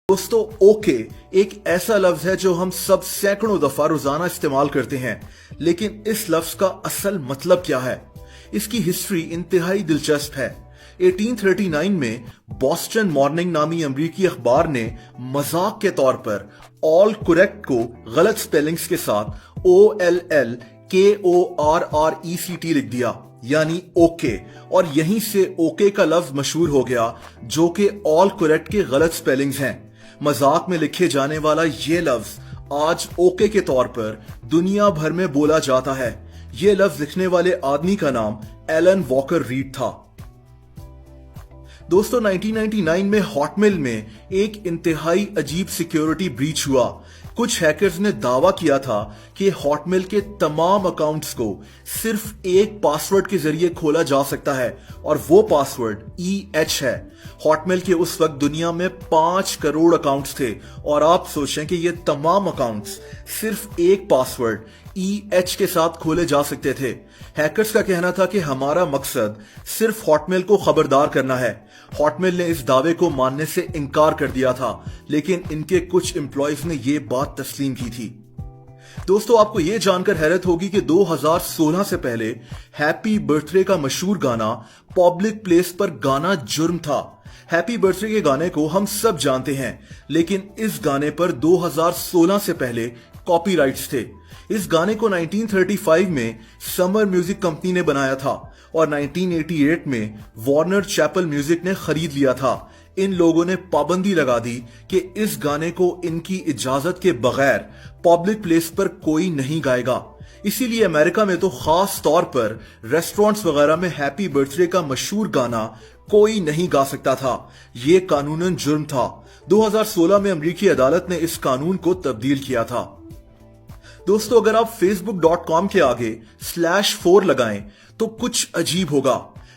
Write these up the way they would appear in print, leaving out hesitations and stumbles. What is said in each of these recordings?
दोस्तों, ओके एक ऐसा लफ्ज है जो हम सब सैकड़ों दफा रोजाना इस्तेमाल करते हैं, लेकिन इस लफ्ज का असल मतलब क्या है? इसकी हिस्ट्री इंतहाई दिलचस्प है। 1839 में बॉस्टन मॉर्निंग नामी अमरीकी अखबार ने मजाक के तौर पर ऑल करेक्ट को गलत स्पेलिंग्स के साथ OLLKORRECT लिख दिया, यानी ओके, और यहीं से ओके का लफ्ज मशहूर हो गया, जो कि ऑल करेक्ट के गलत स्पेलिंग्स हैं। मजाक में लिखे जाने वाला ये लफ्ज आज ओके के तौर पर दुनिया भर में बोला जाता है। ये लफ्ज लिखने वाले आदमी का नाम एलन वॉकर रीड था। दोस्तों, 1999 में हॉटमेल में एक इंतहाई अजीब सिक्योरिटी ब्रीच हुआ। कुछ हैकर्स ने दावा किया था कि हॉटमेल के तमाम अकाउंट्स को सिर्फ एक पासवर्ड के जरिए खोला जा सकता है, और वो पासवर्ड EH है। हॉटमेल के उस वक्त दुनिया में 5 करोड़ अकाउंट्स थे, और आप सोचें कि ये तमाम अकाउंट्स सिर्फ एक पासवर्ड EH के साथ खोले जा सकते थे। हैकर्स का कहना था कि हमारा मकसद सिर्फ हॉटमेल को खबरदार करना है। हॉटमेल ने इस दावे को मानने से इनकार कर दिया था, लेकिन इनके कुछ एम्प्लॉयज ने यह बात तस्लीम की थी। दोस्तों, आपको यह जानकर हैरत होगी कि 2016 से पहले हैप्पी बर्थडे का मशहूर गाना पब्लिक प्लेस पर गाना जुर्म था। हैप्पी बर्थडे के गाने को हम सब जानते हैं, लेकिन इस गाने पर 2016 से पहले कॉपीराइट्स थे। इस गाने को 1935 में समर म्यूजिक कंपनी ने बनाया था, और 1988 में वार्नर चैपल म्यूजिक ने खरीद लिया था। इन लोगों ने पाबंदी लगा दी कि इस गाने को इनकी इजाजत के बगैर पब्लिक प्लेस पर कोई नहीं गाएगा। इसीलिए अमेरिका में तो खास तौर पर रेस्टोरेंट्स वगैरह में हैप्पी बर्थडे का मशहूर गाना कोई नहीं गा सकता था। ये कानूनन जुर्म था। 2016 में अमेरिकी अदालत ने इस कानून को तब्दील किया था। दोस्तों, अगर आप facebook.com के आगे /4 लगाएं तो कुछ अजीब होगा।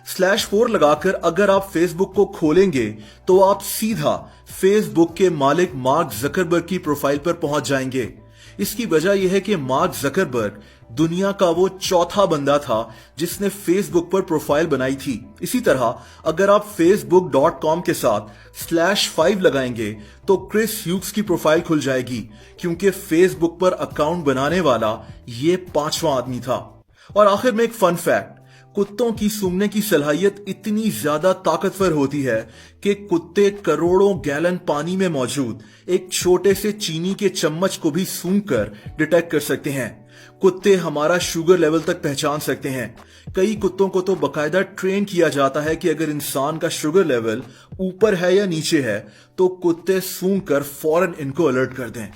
/4 लगाकर अगर आप फेसबुक को खोलेंगे तो आप सीधा फेसबुक के मालिक मार्क जकरबर्ग की प्रोफाइल पर पहुंच जाएंगे। इसकी वजह यह है कि मार्क जकरबर्ग दुनिया का वो चौथा बंदा था जिसने फेसबुक पर प्रोफाइल बनाई थी। इसी तरह अगर आप facebook.com के साथ /5 लगाएंगे तो क्रिस ह्यूग्स की प्रोफाइल खुल जाएगी, क्योंकि फेसबुक पर अकाउंट बनाने वाला ये 5वां आदमी था। और आखिर में एक फन फैक्ट, कुत्तों की सूंघने की सलाहियत इतनी ज्यादा ताकतवर होती है कि कुत्ते करोड़ों गैलन पानी में मौजूद एक छोटे से चीनी के चम्मच को भी सूंघकर डिटेक्ट कर सकते हैं। कुत्ते हमारा शुगर लेवल तक पहचान सकते हैं। कई कुत्तों को तो बकायदा ट्रेन किया जाता है कि अगर इंसान का शुगर लेवल ऊपर है या नीचे है तो कुत्ते सूंघकर फौरन इनको अलर्ट कर दें।